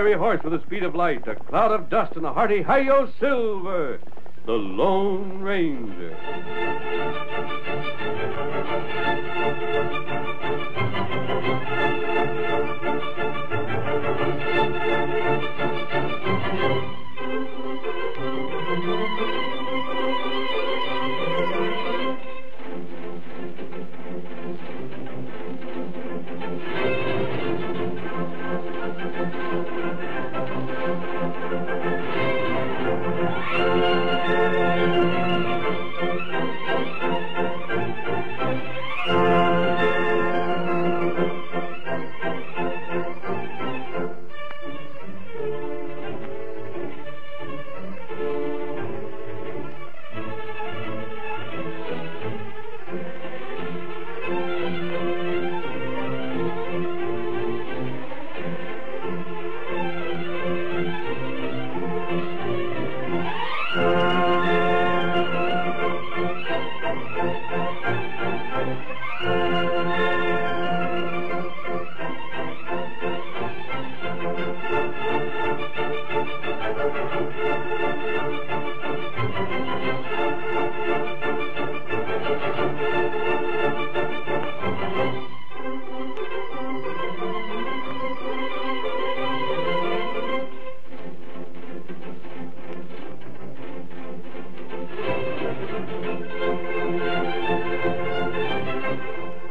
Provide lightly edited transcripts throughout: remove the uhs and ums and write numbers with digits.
fiery horse with the speed of light, a cloud of dust, and a hearty hi-yo silver, the Lone Ranger.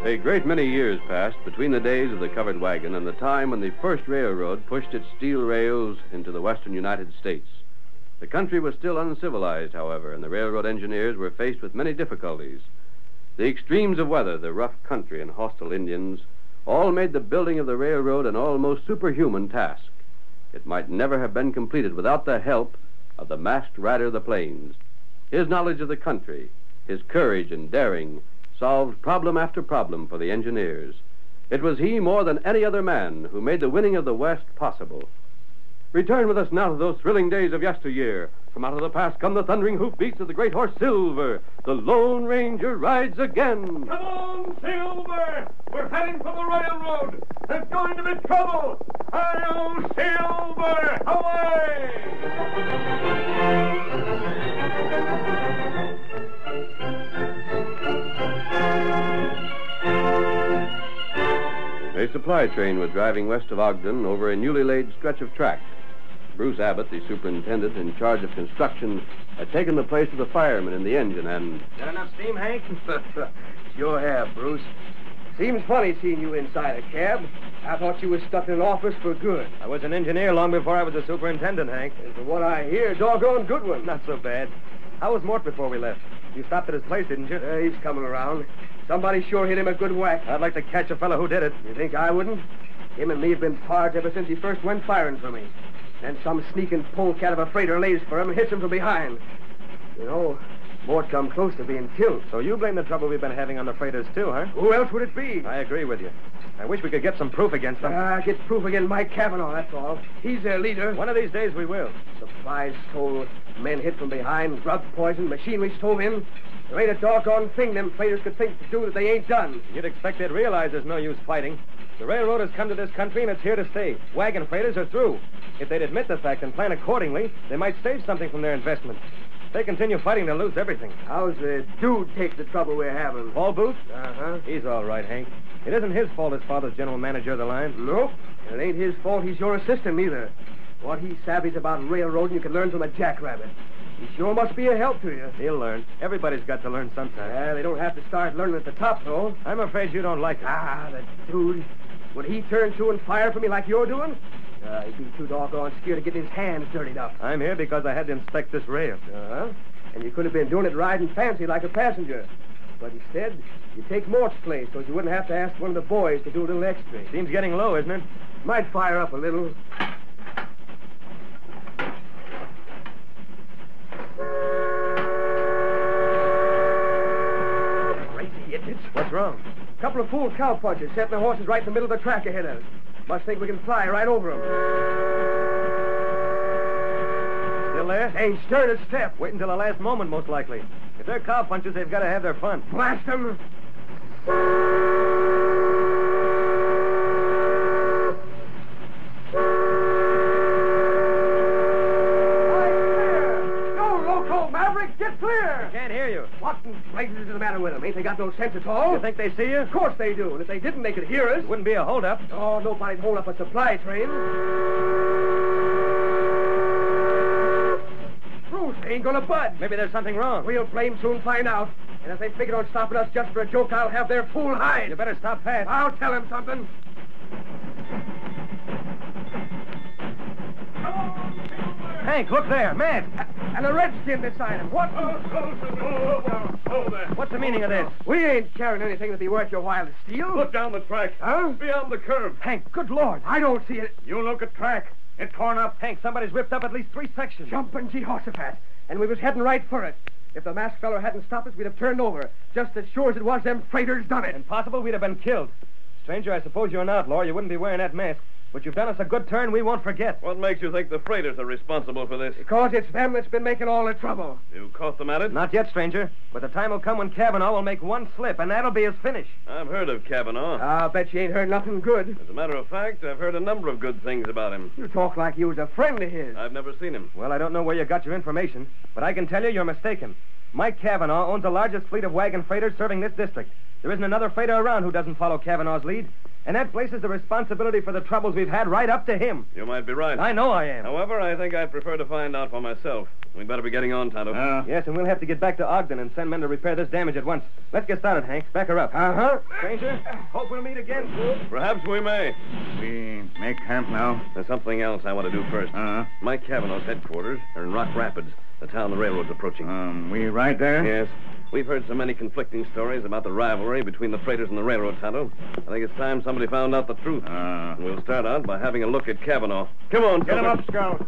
A great many years passed between the days of the covered wagon and the time when the first railroad pushed its steel rails into the western United States. The country was still uncivilized, however, and the railroad engineers were faced with many difficulties. The extremes of weather, the rough country, and hostile Indians all made the building of the railroad an almost superhuman task. It might never have been completed without the help of the masked rider of the plains. His knowledge of the country, his courage and daring, solved problem after problem for the engineers. It was he, more than any other man, who made the winning of the West possible. Return with us now to those thrilling days of yesteryear. From out of the past come the thundering hoofbeats of the great horse Silver. The Lone Ranger rides again. Come on, Silver! We're heading for the railroad. There's going to be trouble. Hi-yo, Silver! Away! A supply train was driving west of Ogden over a newly laid stretch of track. Bruce Abbott, the superintendent in charge of construction, had taken the place of the fireman in the engine and... Got enough steam, Hank? Sure have, Bruce. Seems funny seeing you inside a cab. I thought you was stuck in an office for good. I was an engineer long before I was a superintendent, Hank. And from what I hear, doggone good one. Not so bad. How was Mort before we left? You stopped at his place, didn't you? He's coming around. Somebody sure hit him a good whack. I'd like to catch a fellow who did it. You think I wouldn't? Him and me have been pards ever since he first went firing for me. Then some sneaking polecat of a freighter lays for him and hits him from behind. You know, Mort come close to being killed. So you blame the trouble we've been having on the freighters, too, huh? Who else would it be? I agree with you. I wish we could get some proof against them. Get proof against Mike Cavanaugh, that's all. He's their leader. One of these days we will. Supplies stole, men hit from behind, grub poison, machinery stove in. There ain't a doggone thing them freighters could think to do that they ain't done. You'd expect they'd realize there's no use fighting. The railroad has come to this country, and it's here to stay. Wagon freighters are through. If they'd admit the fact and plan accordingly, they might save something from their investment. If they continue fighting, they'll lose everything. How's the dude take the trouble we're having? Paul Booth? Uh-huh. He's all right, Hank. It isn't his fault his father's general manager of the line. Nope. It ain't his fault he's your assistant, either. What he savvies about railroading, you can learn from a jackrabbit. He sure must be a help to you. He'll learn. Everybody's got to learn sometime. Yeah, they don't have to start learning at the top, though. I'm afraid you don't like it. The dude. Would he turn to and fire for me like you're doing? He'd be too doggone scared of getting his hands dirtied up. I'm here because I had to inspect this rail. Uh-huh. And you could have been doing it riding fancy like a passenger. But instead, you take Mort's place so you wouldn't have to ask one of the boys to do a little extra. Seems getting low, isn't it? Might fire up a little. Crazy idiots. What's wrong? A couple of fool cowpunchers setting their horses right in the middle of the track ahead of us. Must think we can fly right over them. Still there? Ain't stirred a step. Wait until the last moment, most likely. If they're cowpunchers, they've got to have their fun. Blast them! blazes is the matter with them? Ain't they got no sense at all? You think they see you? Of course they do. And if they didn't, they could hear us. It wouldn't be a holdup. Oh, nobody'd hold up a supply train. Bruce, they ain't gonna budge. Maybe there's something wrong. We'll blame soon find out. And if they figure on stopping us just for a joke, I'll have their fool hide. You better stop fast. I'll tell him something. Hank, look there. Man. And a redskin beside him. What? Hold there. What's the meaning of this? We ain't carrying anything that'd be worth your while to steal. Look down the track. Huh? Beyond the curve. Hank, good Lord. I don't see it. You look at track. It's torn up. Hank, somebody's ripped up at least 3 sections. Jumping Jehoshaphat. And we was heading right for it. If the masked feller hadn't stopped us, we'd have turned over. Just as sure as it was them freighters done it. Impossible, we'd have been killed. Stranger, I suppose you're an outlaw. You wouldn't be wearing that mask. But you've done us a good turn we won't forget. What makes you think the freighters are responsible for this? Because it's them that's been making all the trouble. You caught them at it? Not yet, stranger. But the time will come when Kavanaugh will make one slip, and that'll be his finish. I've heard of Kavanaugh. I'll bet you ain't heard nothing good. As a matter of fact, I've heard a number of good things about him. You talk like you was a friend of his. I've never seen him. Well, I don't know where you got your information, but I can tell you you're mistaken. Mike Kavanaugh owns the largest fleet of wagon freighters serving this district. There isn't another freighter around who doesn't follow Kavanaugh's lead. And that places the responsibility for the troubles we've had right up to him. You might be right. I know I am. However, I think I'd prefer to find out for myself. We'd better be getting on, Tonto. Yes, and we'll have to get back to Ogden and send men to repair this damage at once. Let's get started, Hank. Back her up. Uh-huh. Stranger, hope we'll meet again. Perhaps we may. We make camp now? There's something else I want to do first. Uh-huh. Mike Kavanaugh's headquarters are in Rock Rapids, the town the railroad's approaching. We right there? Yes. We've heard so many conflicting stories about the rivalry between the freighters and the railroad, Tonto. I think it's time somebody found out the truth. We'll start out by having a look at Kavanaugh. Come on, Get him Silver. up, Scout.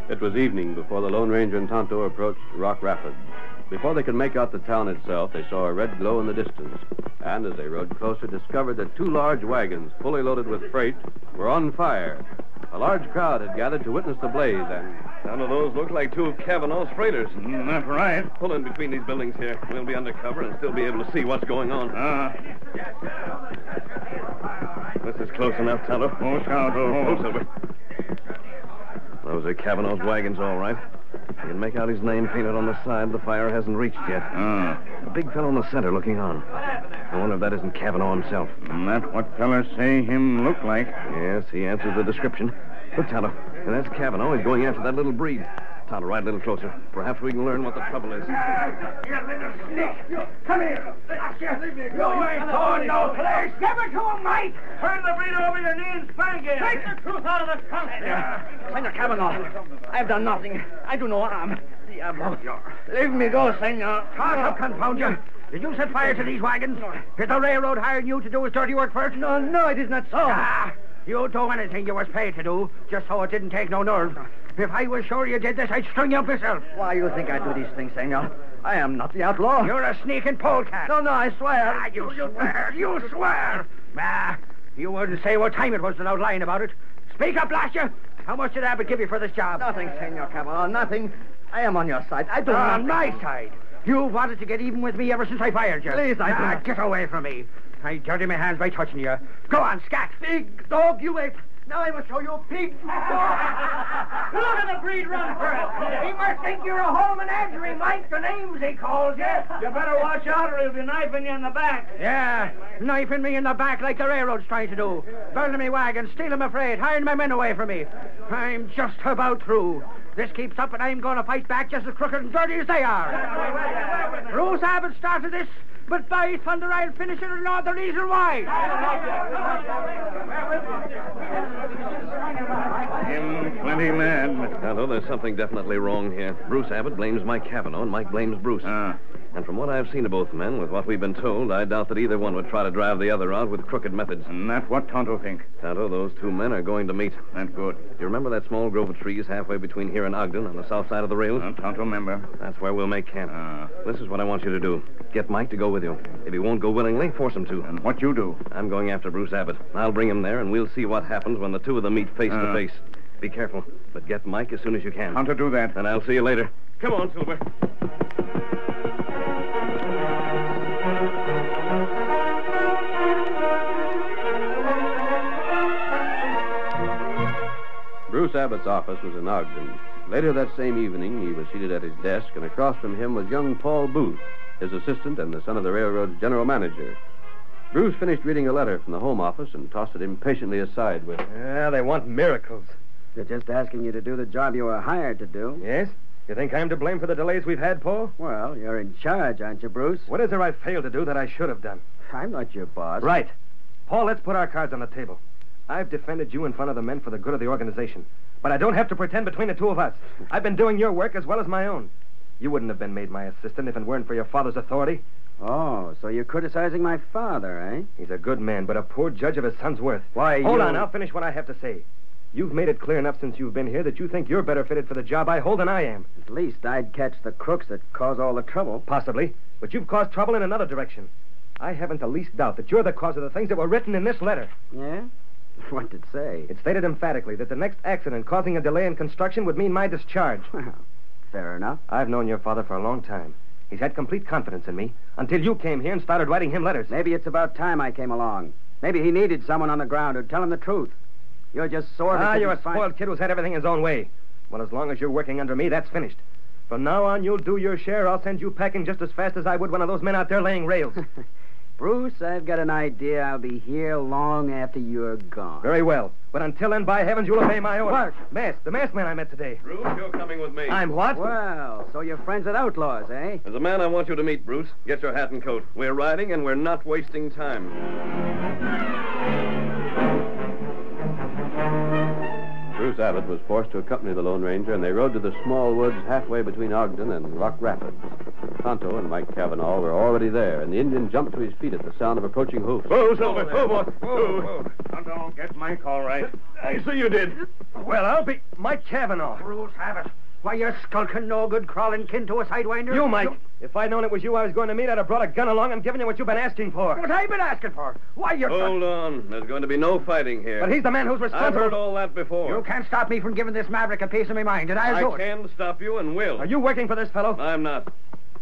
It was evening before the Lone Ranger and Tonto approached Rock Rapids. Before they could make out the town itself, they saw a red glow in the distance. And as they rode closer, discovered that 2 large wagons, fully loaded with freight, were on fire. A large crowd had gathered to witness the blaze, and none of those looked like 2 of Kavanaugh's freighters. That's right. Pull in between these buildings here. We'll be under cover and still be able to see what's going on. This is close enough, Tonto. Oh, Scout. Oh, Silver. Those are Kavanaugh's wagons, all right. You can make out his name painted on the side. The fire hasn't reached yet. A big fellow in the center looking on. I wonder if that isn't Kavanaugh himself. And that's what fellas say him look like. Yes, he answers the description. Look, Tonto, and that's Kavanaugh. He's going after that little breed. Tonto, ride a little closer. Perhaps we can learn what the trouble is. You little snake. Come here. You ain't going no place. Give it to him, Mike. Turn the breed over your knee and spank him. Take the truth out of the trunk. Senor Kavanaugh, I've done nothing. I do no harm. Diablo. Leave me go, senor. Toss up, confound you. Did you set fire to these wagons? Did the railroad hire you to do his dirty work first? No, it is not so. You do anything you was paid to do, just so it didn't take no nerve. If I was sure you did this, I'd string you up myself. Why you think I do these things, senor? I am not the outlaw. You're a sneaking polecat. No, I swear. You swear. You swear. You wouldn't say what time it was without lying about it. Speak up, blast you. How much did Abbott give you for this job? Nothing, Senor Kavanaugh, nothing. I am on your side. I do On nothing. my side. You've wanted to get even with me ever since I fired you. Please, I do not. Get away from me. I dirty my hands by touching you. Go on, scat. Big dog, you wait. Now I will show you, pig. Look at the breed run for it. He must think you're a whole menagerie, Mike. The names he calls you. You better watch out or he'll be knifing you in the back. Yeah, knifing me in the back like the railroad's trying to do. Burning me wagon, stealing my freight, hiring my men away from me. I'm just about through. This keeps up and I'm going to fight back just as crooked and dirty as they are. Bruce Abbott started this, but by thunder I'll finish it and all the reason why. Him plenty mad. Tonto, there's something definitely wrong here. Bruce Abbott blames Mike Kavanaugh, and Mike blames Bruce. And from what I've seen of both men, with what we've been told, I doubt that either one would try to drive the other out with crooked methods. And that's what Tonto think. Tonto, those 2 men are going to meet. That's good. Do you remember that small grove of trees halfway between here and Ogden on the south side of the rails? Tonto member. That's where we'll make camp. This is what I want you to do. Get Mike to go with you. If he won't go willingly, force him to. And what you do? I'm going after Bruce Abbott. I'll bring him there, and we'll see what happens when the 2 of them meet face to face. Be careful, but get Mike as soon as you can. Tonto do that. And I'll see you later. Come on, Silver. Bruce Abbott's office was in Ogden. Later that same evening, he was seated at his desk, and across from him was young Paul Booth, his assistant and the son of the railroad's general manager. Bruce finished reading a letter from the home office and tossed it impatiently aside with, Yeah, they want miracles. They're just asking you to do the job you were hired to do. Yes? You think I'm to blame for the delays we've had, Paul? Well, you're in charge, aren't you, Bruce? What is there I failed to do that I should have done? I'm not your boss. Right. Paul, let's put our cards on the table. I've defended you in front of the men for the good of the organization. But I don't have to pretend between the two of us. I've been doing your work as well as my own. You wouldn't have been made my assistant if it weren't for your father's authority. Oh, so you're criticizing my father, eh? He's a good man, but a poor judge of his son's worth. Why, Hold on, I'll finish what I have to say. You've made it clear enough since you've been here that you think you're better fitted for the job I hold than I am. At least I'd catch the crooks that cause all the trouble. Possibly, but you've caused trouble in another direction. I haven't the least doubt that you're the cause of the things that were written in this letter. Yeah? What did it say? It stated emphatically that the next accident causing a delay in construction would mean my discharge. Well, fair enough. I've known your father for a long time. He's had complete confidence in me until you came here and started writing him letters. Maybe it's about time I came along. Maybe he needed someone on the ground who'd tell him the truth. You're just sore because You're a he's spoiled kid who's had everything his own way. Well, as long as you're working under me, that's finished. From now on, you'll do your share. I'll send you packing just as fast as I would one of those men out there laying rails. Bruce, I've got an idea I'll be here long after you're gone. Very well. But until then, by heavens, you'll obey my orders. What? The masked man I met today. Bruce, you're coming with me. I'm what? Well, so you're friends with outlaws, eh? There's a man I want you to meet, Bruce. Get your hat and coat. We're riding, and we're not wasting time. Bruce Abbott was forced to accompany the Lone Ranger, and they rode to the small woods halfway between Ogden and Rock Rapids. Tonto and Mike Cavanaugh were already there, and the Indian jumped to his feet at the sound of approaching hoofs. Whoa, Silver. Whoa, boy. Whoa. Tonto, get Mike all right. I see you did. Well, I'll be... Mike Cavanaugh. Bruce Abbott. Why, you're skulking, no good, crawling kin to a sidewinder. You, Mike. If I'd known it was you I was going to meet, I'd have brought a gun along and given you what you've been asking for. What I've been asking for? Why, you're... Hold on. There's going to be no fighting here. But he's the man who's responsible. I've heard all that before. You can't stop me from giving this maverick a piece of my mind, and I'll do I it. can stop you and will. Are you working for this fellow? I'm not.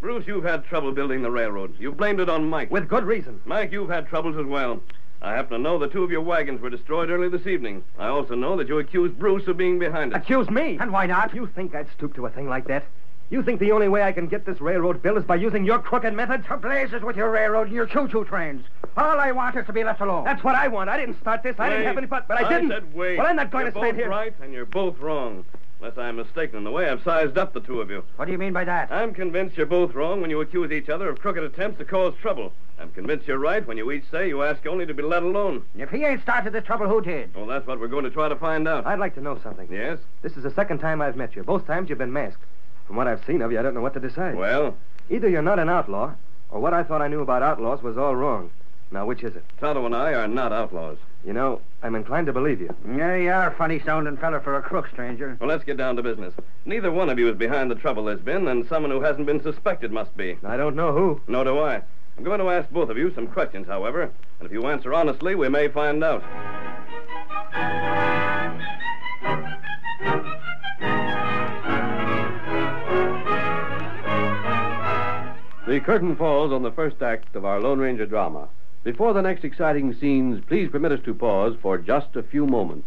Bruce, you've had trouble building the railroad. You've blamed it on Mike. With good reason. Mike, you've had troubles as well. I happen to know the two of your wagons were destroyed early this evening. I also know that you accused Bruce of being behind it. Accuse me? And why not? You think I'd stoop to a thing like that? You think the only way I can get this railroad built is by using your crooked methods? To blazes with your railroad and your choo-choo trains. All I want is to be left alone. That's what I want. I didn't start this. I didn't have any fun, but I didn't. I said wait. Well, I'm not going you're to stand both here. right, and you're both wrong. Unless I'm mistaken in the way I've sized up the two of you. What do you mean by that? I'm convinced you're both wrong when you accuse each other of crooked attempts to cause trouble. I'm convinced you're right when you each say you ask only to be let alone. If he ain't started this trouble, who did? Well, that's what we're going to try to find out. I'd like to know something. Yes? This is the second time I've met you. Both times you've been masked. From what I've seen of you, I don't know what to decide. Well? Either you're not an outlaw, or what I thought I knew about outlaws was all wrong. Now, which is it? Tonto and I are not outlaws. You know, I'm inclined to believe you. Yeah, you are a funny-sounding fella for a crook, stranger. Well, let's get down to business. Neither one of you is behind the trouble there's been, and someone who hasn't been suspected must be. I don't know who. Nor do I. I'm going to ask both of you some questions, however, and if you answer honestly, we may find out. The curtain falls on the first act of our Lone Ranger drama. Before the next exciting scenes, please permit us to pause for just a few moments.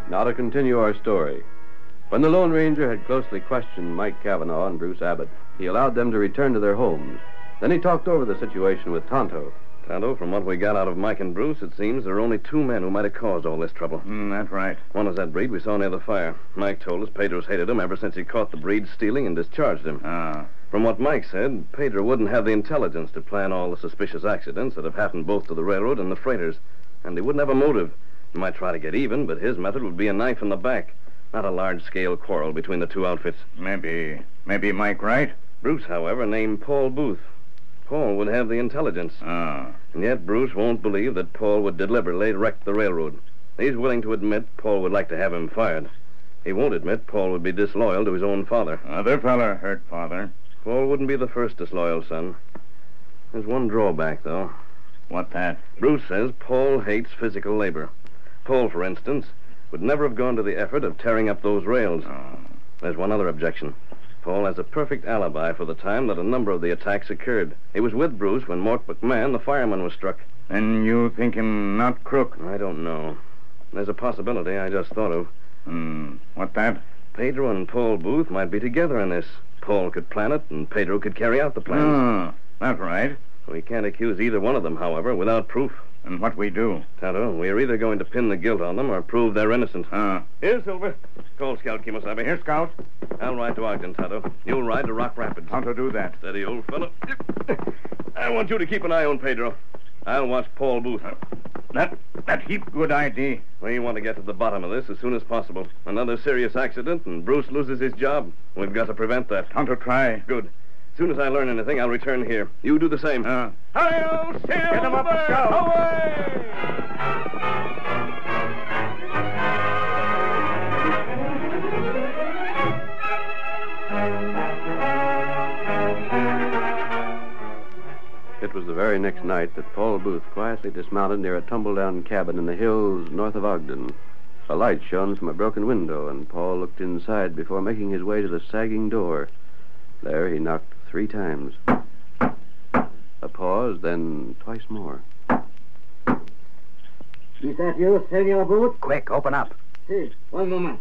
Now to continue our story. When the Lone Ranger had closely questioned Mike Cavanaugh and Bruce Abbott, he allowed them to return to their homes. Then he talked over the situation with Tonto. Tonto, from what we got out of Mike and Bruce, it seems there are only two men who might have caused all this trouble. That's right. One is that breed we saw near the fire. Mike told us Pedro's hated him ever since he caught the breed stealing and discharged him. From what Mike said, Pedro wouldn't have the intelligence to plan all the suspicious accidents that have happened both to the railroad and the freighters. And he wouldn't have a motive. He might try to get even, but his method would be a knife in the back, not a large-scale quarrel between the two outfits. Maybe Mike right? Bruce, however, named Paul Booth. Paul would have the intelligence. And yet Bruce won't believe that Paul would deliberately wreck the railroad. He's willing to admit Paul would like to have him fired. He won't admit Paul would be disloyal to his own father. Other feller hurt father. Paul wouldn't be the first disloyal son. There's one drawback, though. What that? Bruce says Paul hates physical labor. Paul, for instance, would never have gone to the effort of tearing up those rails. There's one other objection. Paul has a perfect alibi for the time that a number of the attacks occurred. He was with Bruce when Mort McMahon, the fireman, was struck. And you think him not crook? I don't know. There's a possibility I just thought of. What that? Pedro and Paul Booth might be together in this. Paul could plan it, and Pedro could carry out the plans. That's right. We can't accuse either one of them, however, without proof. And what we do? Tonto, we're either going to pin the guilt on them or prove they're innocent. Here, Silver. Call Scout Kimosabe. Here, Scout. I'll ride to Ogden, Tonto. You'll ride to Rock Rapids. How to do that? Steady, old fellow. I want you to keep an eye on Pedro. I'll watch Paul Booth. That heap good idea. We want to get to the bottom of this as soon as possible. Another serious accident and Bruce loses his job. We've got to prevent that. Tonto try. Good. As soon as I learn anything, I'll return here. You do the same. Hi-yo, Silver! Get him up, Scout. Away! It was the very next night that Paul Booth quietly dismounted near a tumble-down cabin in the hills north of Ogden. A light shone from a broken window, and Paul looked inside before making his way to the sagging door. There he knocked 3 times. A pause, then twice more. Is that you, Senor Booth? Quick, open up. Si, one moment.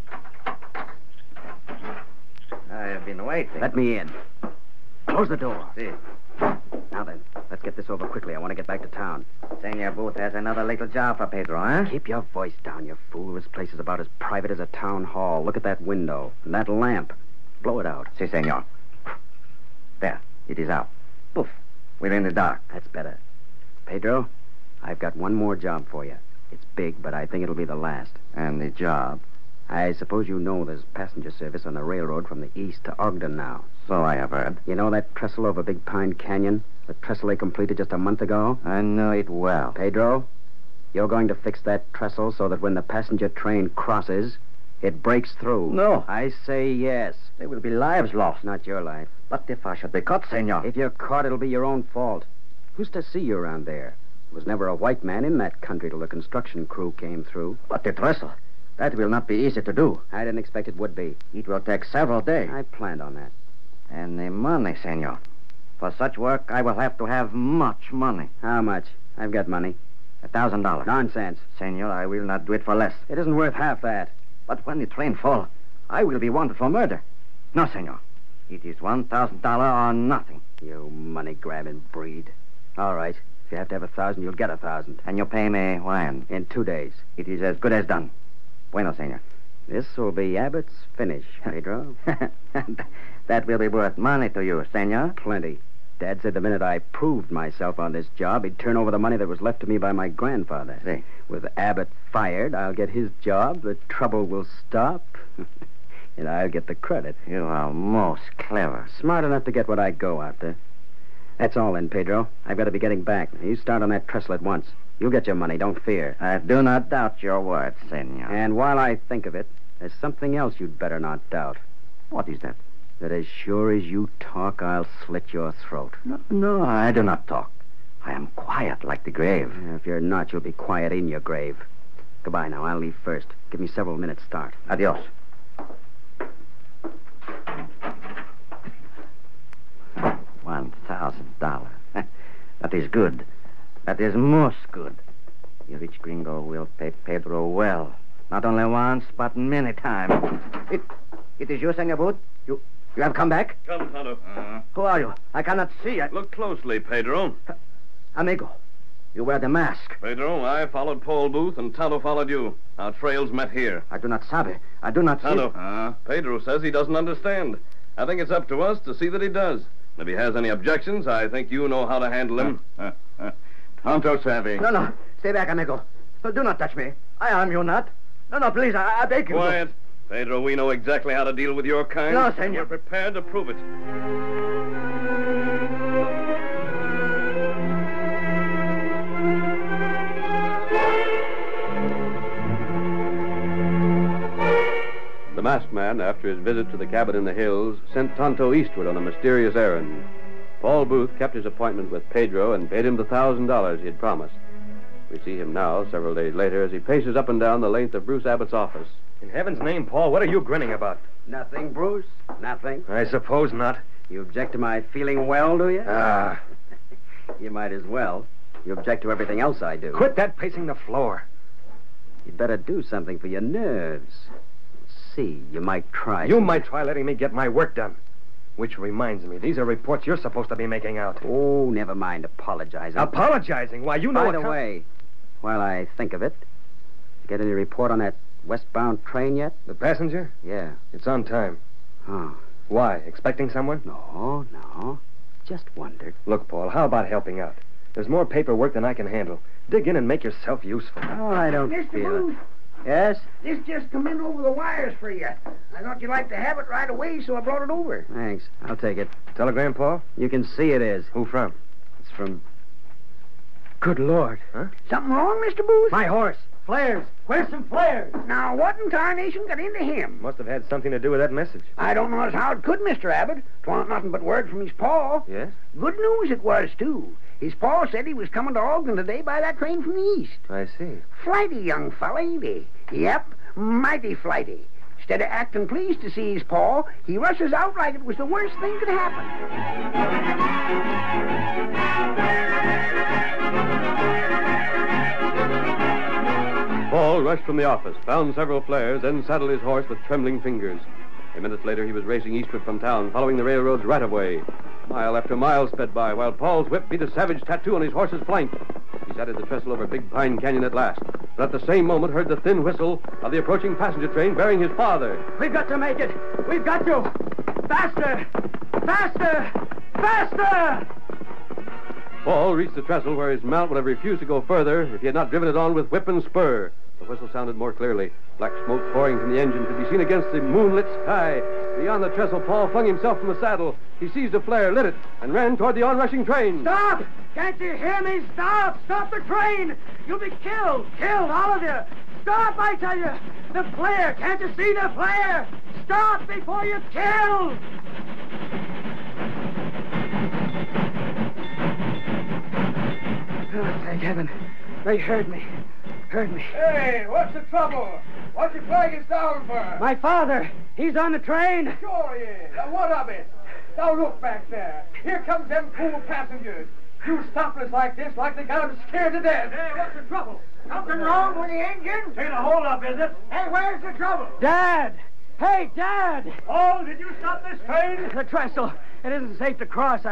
I have been waiting. Let me in. Close the door. Si. Now then, let's get this over quickly. I want to get back to town. Senor Booth has another little job for Pedro, huh? Keep your voice down, you fool. This place is about as private as a town hall. Look at that window and that lamp. Blow it out. Si, senor. There, it is out. Poof. We're in the dark. That's better. Pedro, I've got one more job for you. It's big, but I think it'll be the last. And the job? I suppose you know there's passenger service on the railroad from the east to Ogden now. So I have heard. You know that trestle over Big Pine Canyon? The trestle they completed just a month ago? I know it well. Pedro, you're going to fix that trestle so that when the passenger train crosses, it breaks through. No. I say yes. There will be lives lost. Not your life. But if I should be caught, senor... If you're caught, it'll be your own fault. Who's to see you around there? There was never a white man in that country till the construction crew came through. But the trestle, that will not be easy to do. I didn't expect it would be. It will take several days. I planned on that. And the money, senor. For such work, I will have to have much money. How much? I've got money. $1,000. Nonsense. Senor, I will not do it for less. It isn't worth half that. But when the train falls, I will be wanted for murder. No, senor. It is $1,000 or nothing. You money-grabbing breed. All right. If you have to have 1,000, you'll get 1,000. And you pay me when? In 2 days. It is as good as done. Bueno, senor. This will be Abbott's finish, Pedro. That will be worth money to you, senor. Plenty. Dad said the minute I proved myself on this job, he'd turn over the money that was left to me by my grandfather. See. With Abbott fired, I'll get his job, the trouble will stop, and I'll get the credit. You are most clever. Smart enough to get what I go after. That's all then, Pedro. I've got to be getting back. You start on that trestle at once. You'll get your money, don't fear. I do not doubt your words, senor. And while I think of it, there's something else you'd better not doubt. What is that? That as sure as you talk, I'll slit your throat. No, I do not talk. I am quiet like the grave. If you're not, you'll be quiet in your grave. Goodbye now. I'll leave first. Give me several minutes start. Adios. $1,000. That is good. That is most good. The rich gringo will pay Pedro well. Not only once, but many times. It is you, Senor Booth? You have come back? Come, Tonto. Who are you? I cannot see. Look closely, Pedro. Amigo. You wear the mask. Pedro, I followed Paul Booth, and Tonto followed you. Our trails met here. I do not sabe. I do not see. Tonto, Pedro says he doesn't understand. I think it's up to us to see that he does. If he has any objections, I think you know how to handle him. Tonto savvy. No. Stay back, amigo. No, do not touch me. I harm you not. No, please, I beg you. Quiet. Pedro, we know exactly how to deal with your kind. No, senor. We're prepared to prove it. The masked man, after his visit to the cabin in the hills, sent Tonto eastward on a mysterious errand. Paul Booth kept his appointment with Pedro and paid him the $1,000 he had promised. We see him now, several days later, as he paces up and down the length of Bruce Abbott's office. In heaven's name, Paul, what are you grinning about? Nothing, Bruce. Nothing. I suppose not. You object to my feeling well, do you? Ah. You might as well. You object to everything else I do. Quit that pacing the floor. You'd better do something for your nerves. See, you might try. You might try letting me get my work done. Which reminds me, these are reports you're supposed to be making out. Oh, never mind apologizing. Apologizing? Why, you know By the way, while I think of it, you get any report on that westbound train yet? The passenger? Yeah. It's on time. Oh. Why? Expecting someone? No. Just wondered. Look, Paul, how about helping out? There's more paperwork than I can handle. Dig in and make yourself useful. Oh, I don't Mr. feel Booth. it. Yes? This just come in over the wires for you. I thought you'd like to have it right away, so I brought it over. Thanks. I'll take it. Telegram, Paul? You can see it is. Who from? It's from... Good Lord. Huh? Something wrong, Mr. Booth? My horse. Flares. Where's some flares? Now, what in tarnation got into him? Must have had something to do with that message. I don't know as how it could, Mr. Abbott. 'Twa'n't nothing but word from his paw. Yes? Good news it was, too. His paw said he was coming to Ogden today by that train from the east. I see. Flighty young fella, ain't he? Yep, mighty flighty. Instead of acting pleased to see his paw, he rushes out like it was the worst thing could happen. Paul rushed from the office, found several flares, then saddled his horse with trembling fingers. A minute later, he was racing eastward from town, following the railroad's right-of-way. Mile after mile sped by, while Paul's whip beat a savage tattoo on his horse's flank. He sighted the trestle over Big Pine Canyon at last, but at the same moment heard the thin whistle of the approaching passenger train bearing his father. We've got to make it. We've got to. Faster! Faster! Faster! Paul reached the trestle where his mount would have refused to go further if he had not driven it on with whip and spur. The whistle sounded more clearly. Black smoke pouring from the engine could be seen against the moonlit sky. Beyond the trestle, Paul flung himself from the saddle. He seized a flare, lit it, and ran toward the onrushing train. Stop! Can't you hear me? Stop! Stop the train! You'll be killed! Killed, all of you! Stop, I tell you! The flare! Can't you see the flare? Stop before you're killed! Oh, thank heaven. They heard me. Heard me. Hey, what's the trouble? What's your flag is down for? My father, he's on the train. Sure he is. Now, what of it? Now, look back there. Here comes them fool passengers. You stopless like this, like they got them scared to death. Hey, what's the trouble? Something wrong with the engine? Ain't a hold-up, is it? Hey, where's the trouble? Dad! Hey, Dad! Oh, did you stop this train? The trestle. It isn't safe to cross.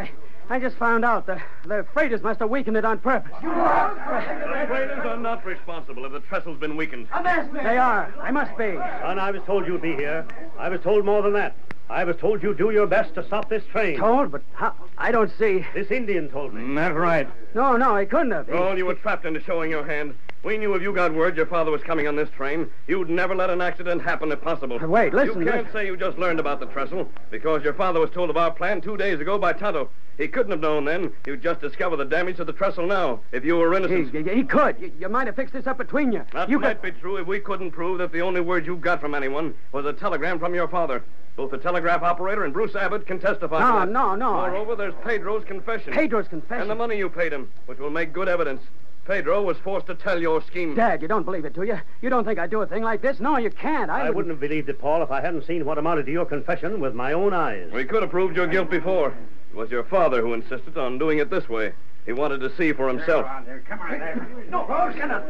I just found out. The freighters must have weakened it on purpose. The freighters are not responsible if the trestle's been weakened. They are. I must be. Son, I was told you'd be here. I was told more than that. I was told you'd do your best to stop this train. Told, but how? I don't see. This Indian told me. That's right. No, he couldn't have. Oh, you were trapped into showing your hand. We knew if you got word your father was coming on this train, you'd never let an accident happen if possible. Wait, listen. You can't say you just learned about the trestle, because your father was told of our plan 2 days ago by Tonto. He couldn't have known then. You'd just discover the damage to the trestle now, if you were innocent. He could. You might have fixed this up between you. That might be true if we couldn't prove that the only word you got from anyone was a telegram from your father. Both the telegraph operator and Bruce Abbott can testify to that. No. Moreover, there's Pedro's confession. Pedro's confession? And the money you paid him, which will make good evidence. Pedro was forced to tell your scheme. Dad, you don't believe it, do you? You don't think I'd do a thing like this? No, you can't. I wouldn't have believed it, Paul, if I hadn't seen what amounted to your confession with my own eyes. We could have proved your guilt before. It was your father who insisted on doing it this way. He wanted to see for himself. Come on there. No,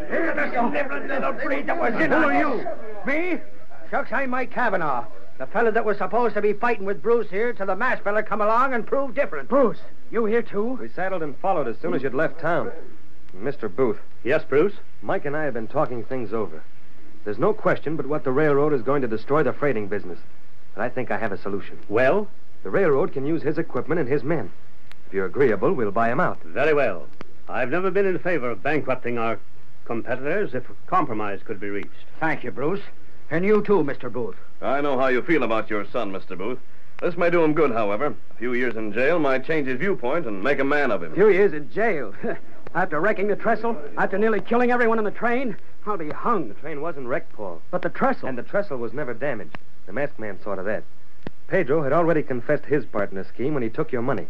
here's this little breed that was in. Who are you? Me? Shucks, I'm Mike Cavanaugh. The fella that was supposed to be fighting with Bruce here till the masked fella come along and proved different. Bruce, you here too? We saddled and followed as soon as you'd left town. Mr. Booth, Yes, Bruce? Mike and I have been talking things over. There's no question but what the railroad is going to destroy the freighting business. But I think I have a solution. Well? The railroad can use his equipment and his men. If you're agreeable, we'll buy him out. Very well. I've never been in favor of bankrupting our competitors if a compromise could be reached. Thank you, Bruce. And you too, Mr. Booth. I know how you feel about your son, Mr. Booth. This may do him good, however. A few years in jail might change his viewpoint and make a man of him. A few years in jail. After wrecking the trestle, after nearly killing everyone on the train, I'll be hung. The train wasn't wrecked, Paul. But the trestle. And the trestle was never damaged. The masked man saw to that. Pedro had already confessed his part in the scheme when he took your money.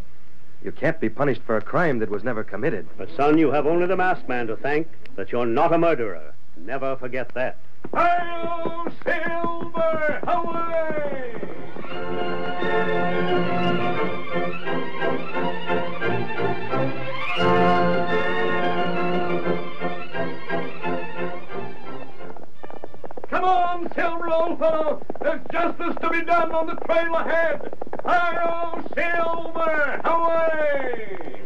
You can't be punished for a crime that was never committed. But, son, you have only the masked man to thank that you're not a murderer. Never forget that. Hi-yo, Silver! Away! Come on, Silver, old fellow. There's justice to be done on the trail ahead. Hi-yo, Silver! Away!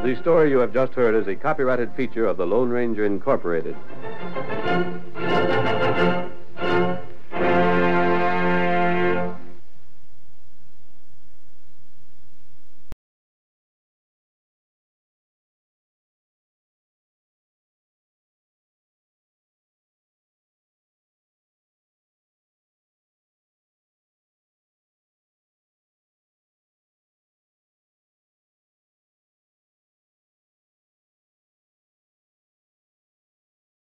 The story you have just heard is a copyrighted feature of the Lone Ranger Incorporated.